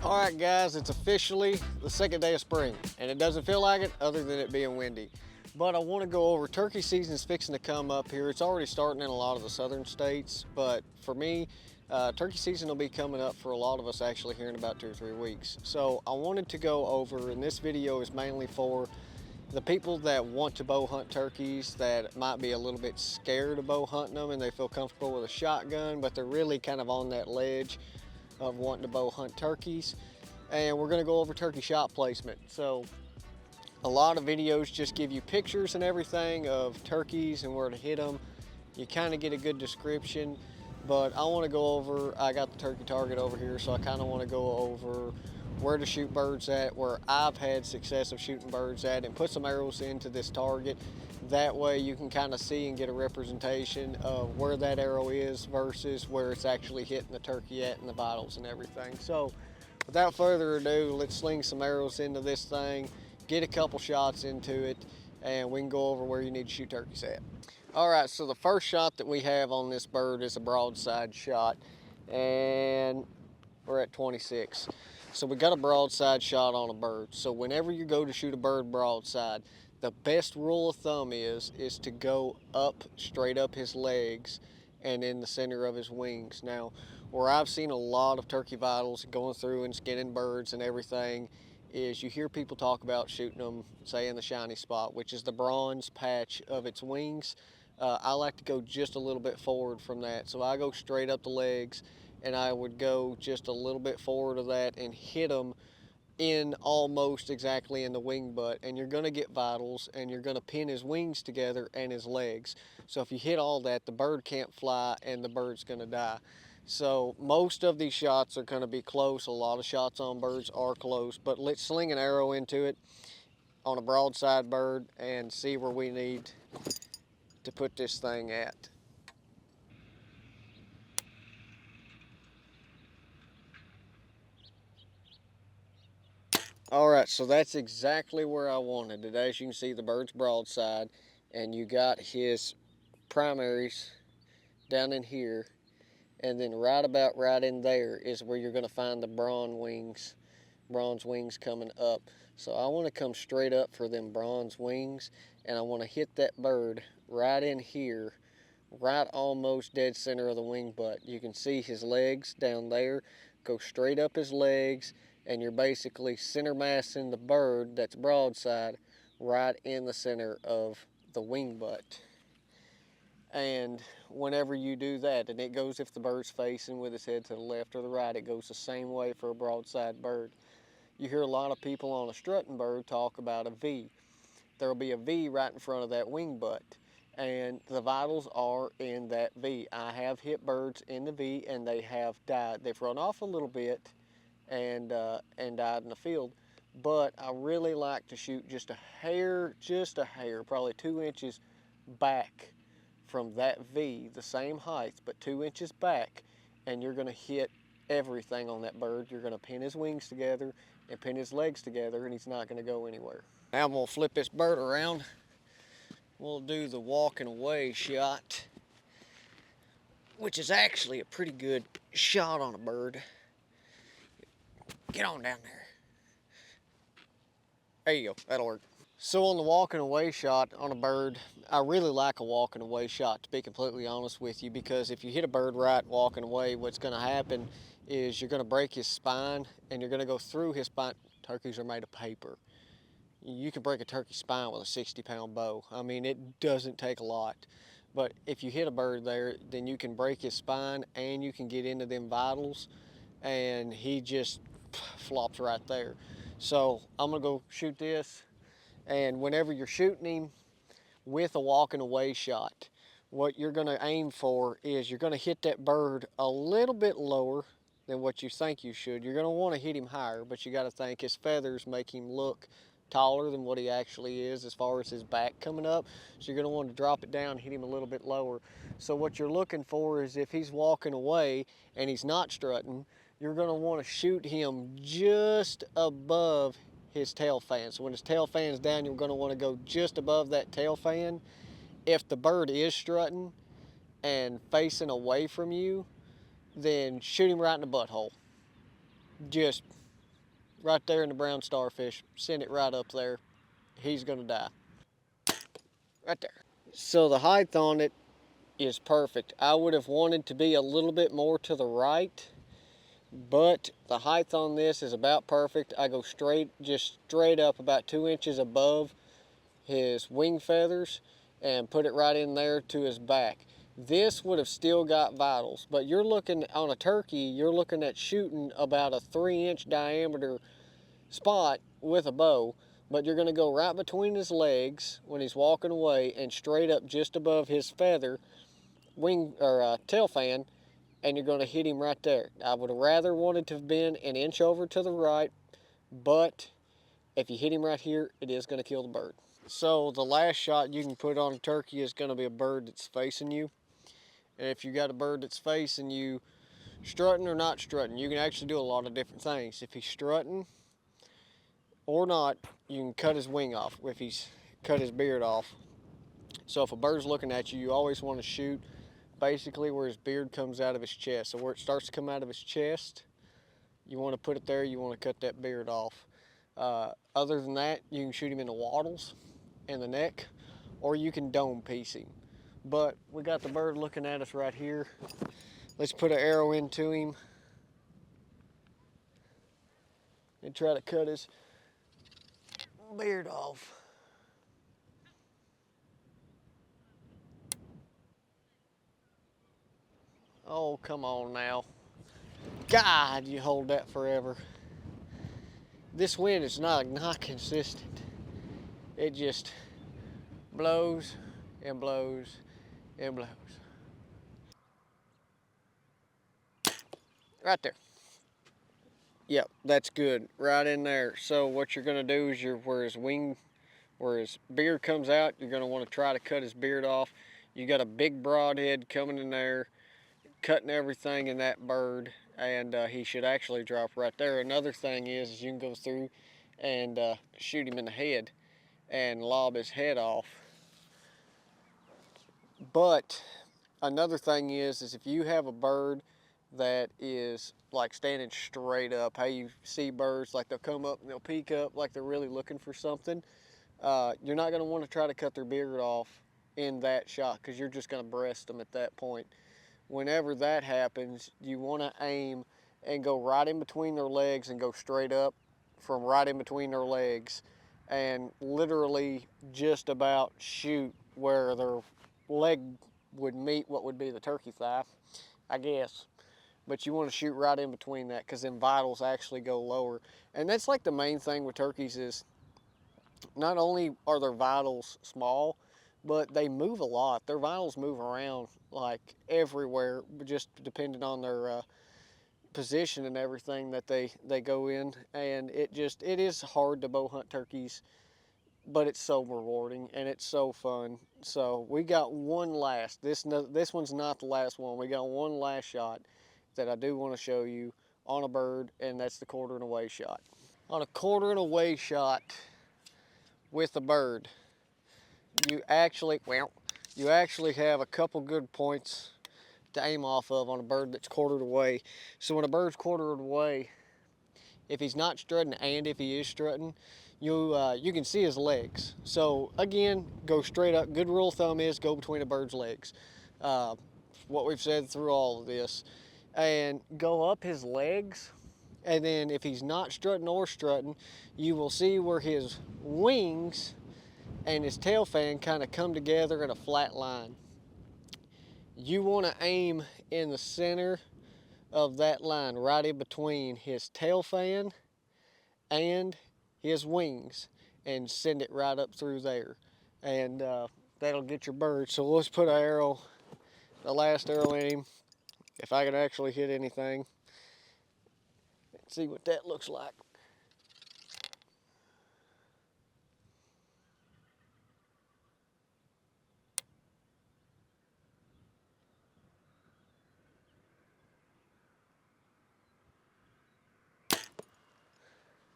All right, guys, it's officially the second day of spring, and it doesn't feel like it other than it being windy. But I want to go over turkey season is fixing to come up here. It's already starting in a lot of the southern states, but for me, turkey season will be coming up for a lot of us actually here in about 2 or 3 weeks. So I wanted to go over, and this video is mainly for the people that want to bow hunt turkeys that might be a little bit scared of bow hunting them and they feel comfortable with a shotgun, but they're really kind of on that ledge of wanting to bow hunt turkeys. And we're going to go over turkey shot placement. So a lot of videos just give you pictures and everything of turkeys and where to hit them. You kind of get a good description, but I want to go over, I got the turkey target over here, so I kind of want to go over where to shoot birds at, where I've had success of shooting birds at, and put some arrows into this target. That way you can kind of see and get a representation of where that arrow is versus where it's actually hitting the turkey at and the vitals and everything. So without further ado, let's sling some arrows into this thing, get a couple shots into it, and we can go over where you need to shoot turkeys at. All right, so the first shot that we have on this bird is a broadside shot, and we're at 26. So we got a broadside shot on a bird. So whenever you go to shoot a bird broadside, the best rule of thumb is to go up, straight up his legs and in the center of his wings. Now, where I've seen a lot of turkey vitals going through and skinning birds and everything is you hear people talk about shooting them, say, in the shiny spot, which is the bronze patch of its wings. I like to go just a little bit forward from that. So I go straight up the legs, and I would go just a little bit forward of that and hit them in almost exactly in the wing butt. And you're going to get vitals, and you're going to pin his wings together and his legs. So if you hit all that, the bird can't fly and the bird's going to die. So most of these shots are going to be close. A lot of shots on birds are close, but let's sling an arrow into it on a broadside bird and see where we need to put this thing at. All right, so that's exactly where I wanted it. As you can see, the bird's broadside, and you got his primaries down in here, and then right about right in there is where you're going to find the bronze wings coming up. So I want to come straight up for them bronze wings, and I want to hit that bird right in here, right almost dead center of the wing butt. You can see his legs down there. Go straight up his legs, and you're basically center massing the bird that's broadside right in the center of the wing butt. And whenever you do that, and it goes if the bird's facing with his head to the left or the right, it goes the same way for a broadside bird. You hear a lot of people on a strutting bird talk about a V. There'll be a V right in front of that wing butt, and the vitals are in that V. I have hit birds in the V, and they have died. They've run off a little bit and died in the field, but I really like to shoot just a hair, probably 2 inches back from that V, the same height, but 2 inches back, and you're going to hit everything on that bird. You're going to pin his wings together and pin his legs together, and he's not going to go anywhere. Now I'm going to flip this bird around. We'll do the walking away shot, which is actually a pretty good shot on a bird. Get on down there. There you go, that'll work. So on the walking away shot on a bird, I really like a walking away shot, to be completely honest with you, because if you hit a bird right walking away, what's going to happen is you're going to break his spine, and you're going to go through his spine. Turkeys are made of paper. You can break a turkey spine with a 60-pound bow. I mean, it doesn't take a lot. But if you hit a bird there, then you can break his spine and you can get into them vitals, and he just flops right there. So I'm gonna go shoot this, and whenever you're shooting him with a walking away shot, what you're gonna aim for is you're gonna hit that bird a little bit lower than what you think you should. You're gonna wanna hit him higher, but you gotta think his feathers make him look taller than what he actually is as far as his back coming up. So you're going to want to drop it down, hit him a little bit lower. So what you're looking for is if he's walking away and he's not strutting, you're going to want to shoot him just above his tail fan. So when his tail fan's down, you're going to want to go just above that tail fan. If the bird is strutting and facing away from you, then shoot him right in the butthole. Just right there in the brown starfish. Send it right up there. He's gonna die. Right there. So the height on it is perfect. I would have wanted to be a little bit more to the right, but the height on this is about perfect. I go just straight up about 2 inches above his wing feathers and put it right in there to his back. This would have still got vitals, but you're looking on a turkey, you're looking at shooting about a 3-inch diameter spot with a bow, but you're going to go right between his legs when he's walking away and straight up just above his feather, wing or tail fan, and you're going to hit him right there. I would have rather wanted to have been an inch over to the right, but if you hit him right here, it is going to kill the bird. So the last shot you can put on a turkey is going to be a bird that's facing you. And if you got a bird that's facing you, strutting or not strutting, you can actually do a lot of different things. If he's strutting or not, you can cut his wing off if he's cut his beard off. So if a bird's looking at you, you always want to shoot basically where his beard comes out of his chest. So where it starts to come out of his chest, you want to put it there, you want to cut that beard off. Other than that, you can shoot him in the wattles and the neck, or you can dome piece him. But we got the bird looking at us right here. Let's put an arrow into him and try to cut his beard off. Oh, come on now. God, you hold that forever. This wind is not consistent. It just blows and blows and blows. Right there. Yep, that's good. Right in there. So what you're gonna do is where his beard comes out, you're gonna want to try to cut his beard off. You got a big broadhead coming in there, cutting everything in that bird, and he should actually drop right there. Another thing is you can go through and shoot him in the head and lob his head off. But another thing is if you have a bird that is like standing straight up, how you see birds like they'll come up and they'll peek up like they're really looking for something. You're not going to want to try to cut their beard off in that shot because you're just going to breast them at that point. Whenever that happens, you want to aim and go right in between their legs and go straight up from right in between their legs and literally just about shoot where their leg would meet what would be the turkey thigh, I guess. But you want to shoot right in between that because then vitals actually go lower. And that's like the main thing with turkeys is not only are their vitals small, but they move a lot. Their vitals move around like everywhere, just depending on their position and everything that they go in. And it is hard to bow hunt turkeys, but it's so rewarding and it's so fun. So we got one last. This one's not the last one. We got one last shot that I do want to show you on a bird, and that's the quarter and away shot. On a quarter and away shot with a bird, you actually have a couple good points to aim off of on a bird that's quartered away. So when a bird's quartered away, if he's not strutting and if he is strutting, you can see his legs. So again, go straight up. Good rule of thumb is go between a bird's legs. What we've said through all of this, and go up his legs. And then if he's not strutting or strutting, you will see where his wings and his tail fan kind of come together in a flat line. You want to aim in the center of that line, right in between his tail fan and his wings, and send it right up through there. And that'll get your bird. So let's put the last arrow in him, if I can actually hit anything. Let's see what that looks like.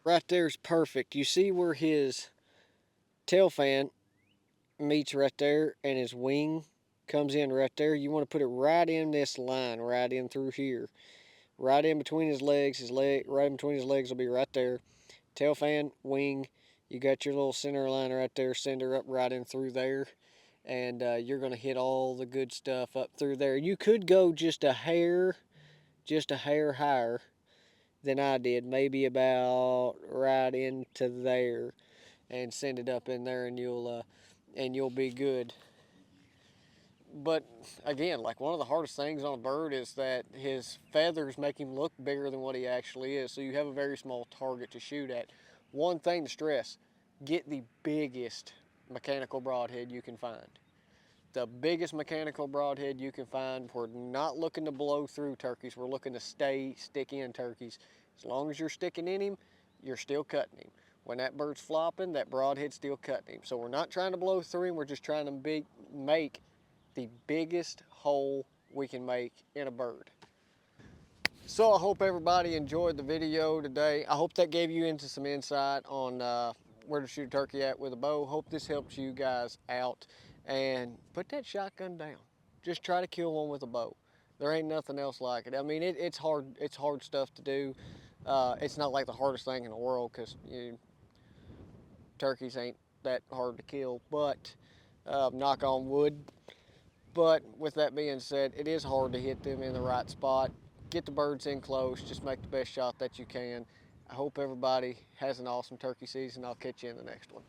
Right there is perfect. You see where his tail fan meets right there and his wing comes in right there. You want to put it right in this line, right in through here. right in between his legs. Right in between his legs will be right there. Tail fan, wing. You got your little center line right there. Send her up right in through there, and you're gonna hit all the good stuff up through there. You could go just a hair higher than I did, maybe about right into there, and send it up in there, and you'll be good. But again, like one of the hardest things on a bird is that his feathers make him look bigger than what he actually is. So you have a very small target to shoot at. One thing to stress, get the biggest mechanical broadhead you can find. The biggest mechanical broadhead you can find. We're not looking to blow through turkeys. We're looking to stick in turkeys. As long as you're sticking in him, you're still cutting him. When that bird's flopping, that broadhead's still cutting him. So we're not trying to blow through him. We're just trying to make the biggest hole we can make in a bird. So I hope everybody enjoyed the video today. I hope that gave you into some insight on where to shoot a turkey at with a bow. Hope this helps you guys out. And put that shotgun down. Just try to kill one with a bow. There ain't nothing else like it. I mean, it's hard. It's hard stuff to do. It's not like the hardest thing in the world because turkeys ain't that hard to kill. But knock on wood. But with that being said, it is hard to hit them in the right spot. Get the birds in close. Just make the best shot that you can. I hope everybody has an awesome turkey season. I'll catch you in the next one.